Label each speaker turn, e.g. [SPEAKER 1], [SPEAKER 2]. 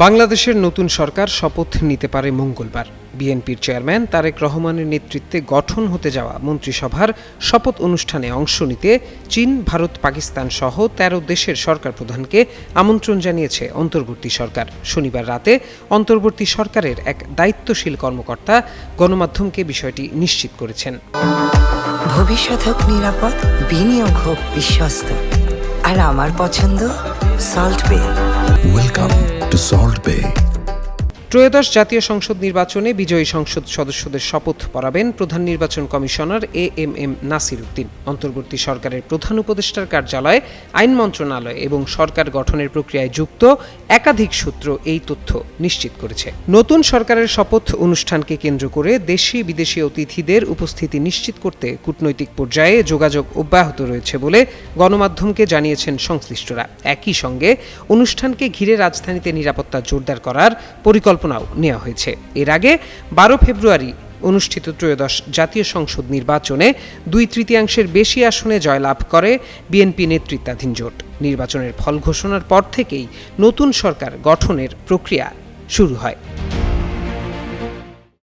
[SPEAKER 1] বাংলাদেশের নতুন সরকার শপথ নিতে পারে মঙ্গলবার। বিএনপির চেয়ারম্যান তারেক রহমানের নেতৃত্বে গঠন হতে যাওয়া মন্ত্রিসভার শপথ অনুষ্ঠানে অংশ নিতে চীন, ভারত, পাকিস্তান সহ ১৩ দেশের সরকার প্রধানকে আমন্ত্রণ জানিয়েছে অন্তর্বর্তী সরকার। শনিবার রাতে অন্তর্বর্তী সরকারের এক দায়িত্বশীল কর্মকর্তা গণমাধ্যমকে বিষয়টি নিশ্চিত করেছেন।
[SPEAKER 2] ভবিষ্যৎ হোক নিরাপদ, বিনিয়োগ হোক বিশ্বস্ত, আর আমার পছন্দ সল্ট বে।
[SPEAKER 3] ওয়েলকাম টু সল্ট বে।
[SPEAKER 1] ত্রয়োদশ জাতীয় সংসদ নির্বাচনে বিজয়ী সংসদ সদস্যদের শপথ পড়াবেন প্রধান নির্বাচন কমিশনার এএমএম নাসির উদ্দিন। অন্তর্বর্তী সরকারের প্রধান উপদেষ্টার কার্যালয়, আইন মন্ত্রণালয় এবং সরকার গঠনের প্রক্রিয়ায় যুক্ত একাধিক সূত্র এই তথ্য নিশ্চিত করেছে। নতুন সরকারের শপথ অনুষ্ঠানকে কেন্দ্র করে দেশি বিদেশি অতিথিদের উপস্থিতি নিশ্চিত করতে কূটনৈতিক পর্যায়ে যোগাযোগ অব্যাহত রয়েছে বলে গণমাধ্যমকে জানিয়েছেন সংশ্লিষ্টরা। একই সঙ্গে অনুষ্ঠানকে ঘিরে রাজধানীতে নিরাপত্তা জোরদার করার পরিকল্পনাও নেওয়া হয়েছে। এর আগে ১২ ফেব্রুয়ারি অনুষ্ঠিত ত্রয়োদশ জাতীয় সংসদ নির্বাচনে ২/৩ বেশি আসনে জয়লাভ করে বিএনপি নেতৃত্বাধীন জোট। নির্বাচনের ফল ঘোষণার পর থেকেই নতুন সরকার গঠনের প্রক্রিয়া শুরু হয়।